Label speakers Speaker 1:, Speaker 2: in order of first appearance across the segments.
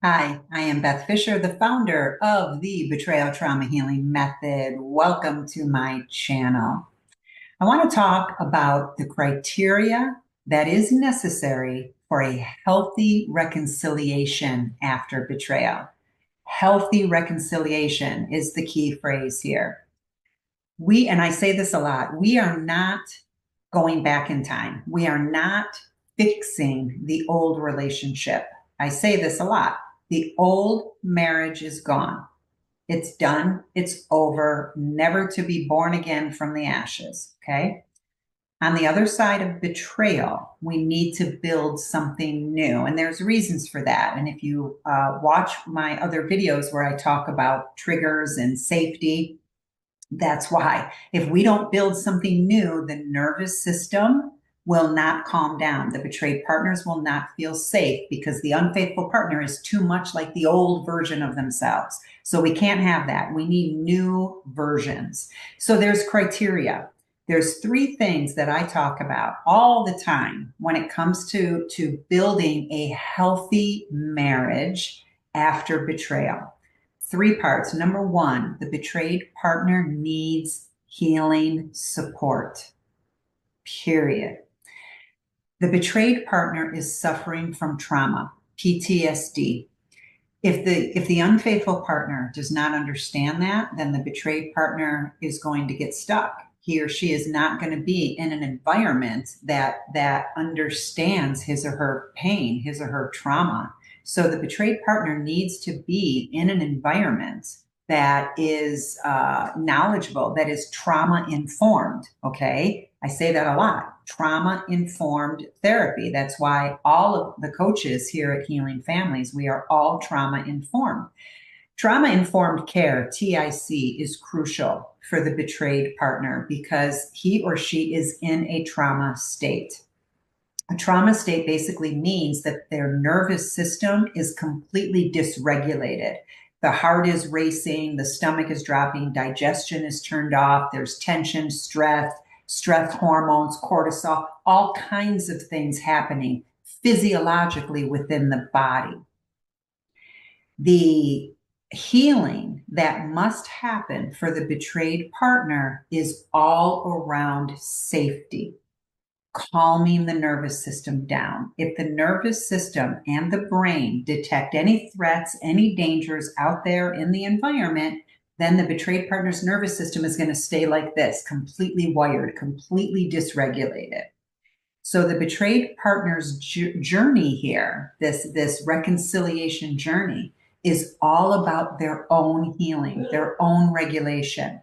Speaker 1: Hi, I am Beth Fisher, the founder of the Betrayal Trauma Healing Method. Welcome to my channel. I want to talk about the criteria that is necessary for a healthy reconciliation after betrayal. Healthy reconciliation is the key phrase here. And I say this a lot, we are not going back in time. We are not fixing the old relationship. I say this a lot. The old marriage is gone. It's done. It's over, never to be born again from the ashes. Okay. On the other side of betrayal, we need to build something new. And there's reasons for that. And if you watch my other videos where I talk about triggers and safety, that's why. If we don't build something new, the nervous system will not calm down. The betrayed partners will not feel safe because the unfaithful partner is too much like the old version of themselves. So we can't have that. We need new versions. So there's criteria. There's three things that I talk about all the time when it comes to building a healthy marriage after betrayal. Three parts. Number one, the betrayed partner needs healing support, period. The betrayed partner is suffering from trauma, PTSD. If the unfaithful partner does not understand that, then the betrayed partner is going to get stuck. He or she is not going to be in an environment that understands his or her pain, his or her trauma. So the betrayed partner needs to be in an environment that is knowledgeable, that is trauma informed. Okay. I say that a lot. Trauma informed therapy. That's why all of the coaches here at Healing Families, we are all trauma informed. Trauma informed care, TIC, is crucial for the betrayed partner because he or she is in a trauma state. A trauma state basically means that their nervous system is completely dysregulated. The heart is racing, the stomach is dropping, digestion is turned off, there's tension, stress hormones, cortisol, all kinds of things happening physiologically within the body. The healing that must happen for the betrayed partner is all around safety, calming the nervous system down. If the nervous system and the brain detect any threats, any dangers out there in the environment, then the betrayed partner's nervous system is going to stay like this, completely wired, completely dysregulated. So the betrayed partner's journey here, this reconciliation journey, is all about their own healing, their own regulation.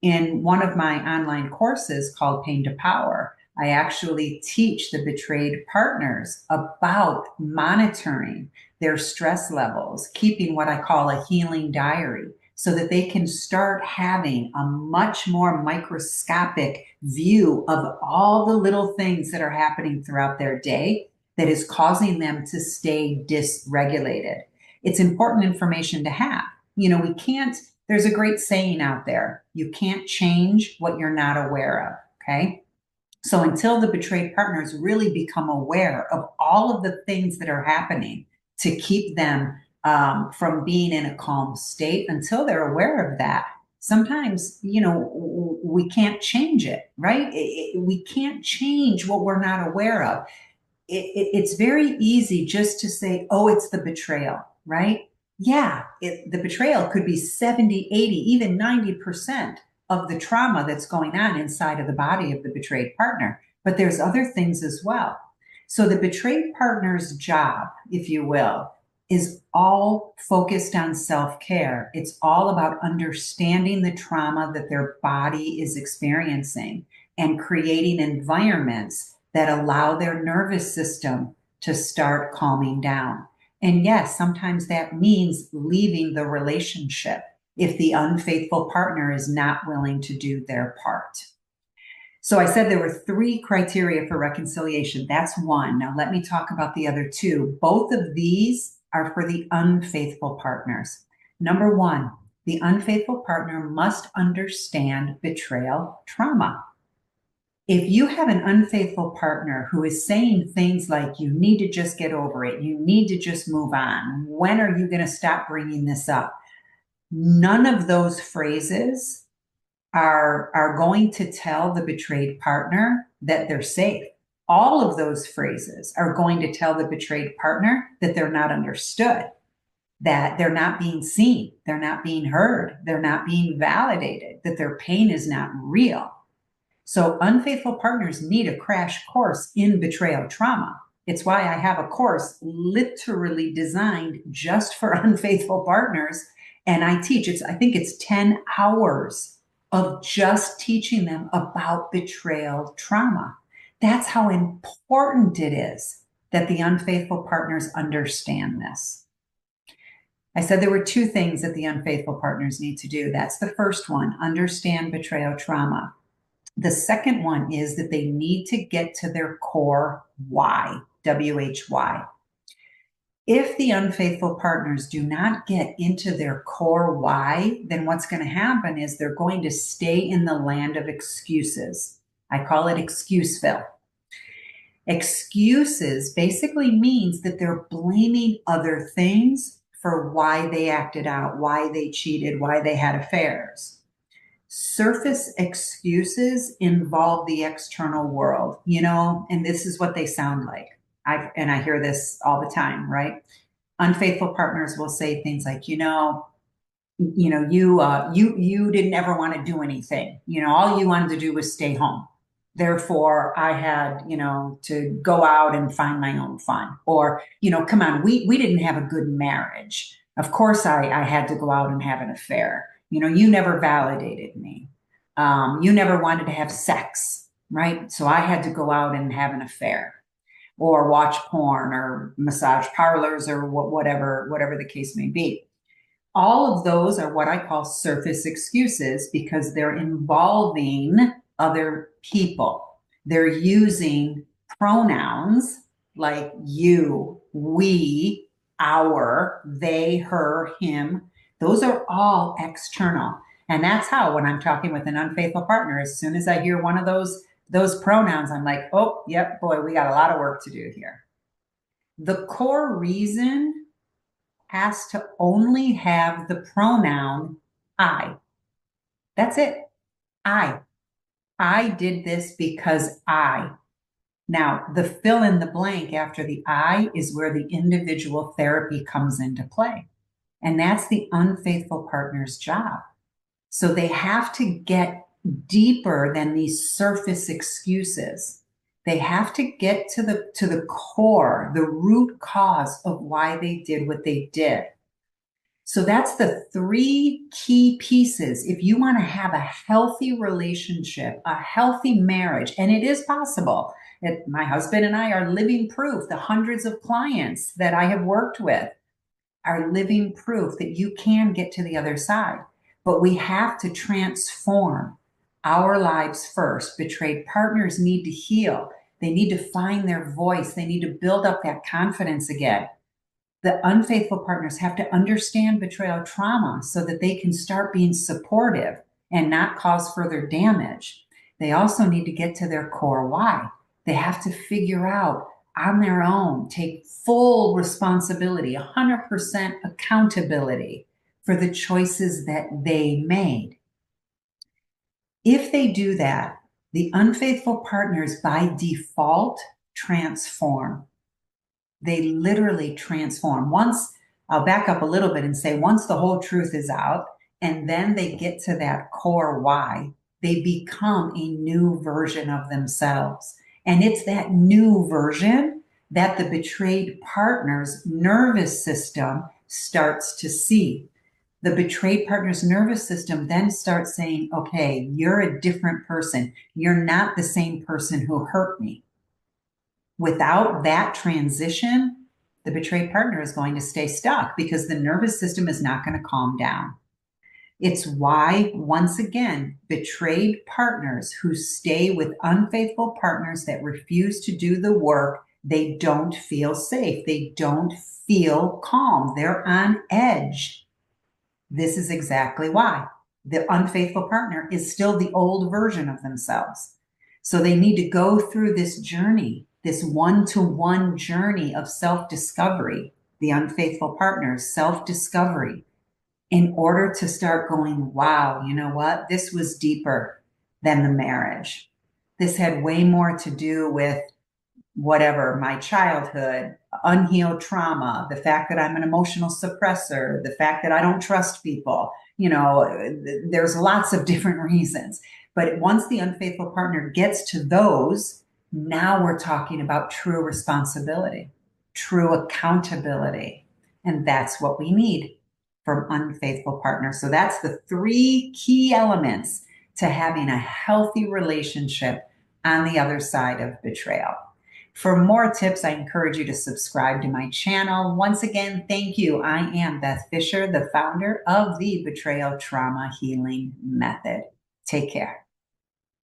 Speaker 1: In one of my online courses called Pain to Power, I actually teach the betrayed partners about monitoring their stress levels, keeping what I call a healing diary, so that they can start having a much more microscopic view of all the little things that are happening throughout their day that is causing them to stay dysregulated. It's important information to have. We can't, there's a great saying out there, you can't change what you're not aware of. Okay. So until the betrayed partners really become aware of all of the things that are happening to keep them from being in a calm state, until they're aware of that, sometimes, we can't change it, right? We can't change what we're not aware of. It's very easy just to say, oh, it's the betrayal, right? Yeah, the betrayal could be 70, 80, even 90% of the trauma that's going on inside of the body of the betrayed partner. But there's other things as well. So the betrayed partner's job, if you will, is all focused on self-care. It's all about understanding the trauma that their body is experiencing and creating environments that allow their nervous system to start calming down. And yes, sometimes that means leaving the relationship if the unfaithful partner is not willing to do their part. So I said there were three criteria for reconciliation. That's one. Now let me talk about the other two. Both of these are for the unfaithful partners. Number one, the unfaithful partner must understand betrayal trauma. If you have an unfaithful partner who is saying things like, you need to just get over it, you need to just move on, when are you going to stop bringing this up? None of those phrases are going to tell the betrayed partner that they're safe. All of those phrases are going to tell the betrayed partner that they're not understood, that they're not being seen, they're not being heard, they're not being validated, that their pain is not real. So unfaithful partners need a crash course in betrayal trauma. It's why I have a course literally designed just for unfaithful partners. And I teach I think it's 10 hours of just teaching them about betrayal trauma. That's how important it is that the unfaithful partners understand this. I said there were two things that the unfaithful partners need to do. That's the first one, understand betrayal trauma. The second one is that they need to get to their core why, WHY. If the unfaithful partners do not get into their core why, then what's going to happen is they're going to stay in the land of excuses. I call it excuseville. Excuses basically means that they're blaming other things for why they acted out, why they cheated, why they had affairs. Surface excuses involve the external world, and this is what they sound like. I hear this all the time, right? Unfaithful partners will say things like, you didn't ever want to do anything. All you wanted to do was stay home. Therefore, I had, to go out and find my own fun. Or, come on, we didn't have a good marriage. Of course, I had to go out and have an affair. You never validated me. You never wanted to have sex, right? So I had to go out and have an affair or watch porn or massage parlors or whatever the case may be. All of those are what I call surface excuses because they're involving other people. They're using pronouns like you, we, our, they, her, him. Those are all external. And that's how, when I'm talking with an unfaithful partner, as soon as I hear one of those pronouns, I'm like, oh, yep, boy, we got a lot of work to do here. The core reason has to only have the pronoun I. That's it. I. I did this because I. Now, the fill in the blank after the I is where the individual therapy comes into play. And that's the unfaithful partner's job. So they have to get deeper than these surface excuses. They have to get to the core, the root cause of why they did what they did. So that's the three key pieces. If you want to have a healthy relationship, a healthy marriage, and it is possible. My husband and I are living proof. The hundreds of clients that I have worked with are living proof that you can get to the other side. But we have to transform our lives first. Betrayed partners need to heal. They need to find their voice. They need to build up that confidence again. The unfaithful partners have to understand betrayal trauma so that they can start being supportive and not cause further damage. They also need to get to their core why. They have to figure out on their own, take full responsibility, 100% accountability for the choices that they made. If they do that, the unfaithful partners by default transform. They literally transform. I'll back up a little bit and say, once the whole truth is out, and then they get to that core why, they become a new version of themselves. And it's that new version that the betrayed partner's nervous system starts to see. The betrayed partner's nervous system then starts saying, okay, you're a different person. You're not the same person who hurt me. Without that transition, the betrayed partner is going to stay stuck because the nervous system is not going to calm down. It's why, once again, betrayed partners who stay with unfaithful partners that refuse to do the work, they don't feel safe. They don't feel calm. They're on edge. This is exactly why. The unfaithful partner is still the old version of themselves. So they need to go through this journey, this one-to-one journey of self-discovery, the unfaithful partners, self-discovery, in order to start going, wow, you know what? This was deeper than the marriage. This had way more to do with whatever, my childhood, unhealed trauma, the fact that I'm an emotional suppressor, the fact that I don't trust people. There's lots of different reasons. But once the unfaithful partner gets to those, now we're talking about true responsibility, true accountability. And that's what we need from unfaithful partners. So that's the three key elements to having a healthy relationship on the other side of betrayal. For more tips, I encourage you to subscribe to my channel. Once again, thank you. I am Beth Fisher, the founder of the Betrayal Trauma Healing Method. Take care.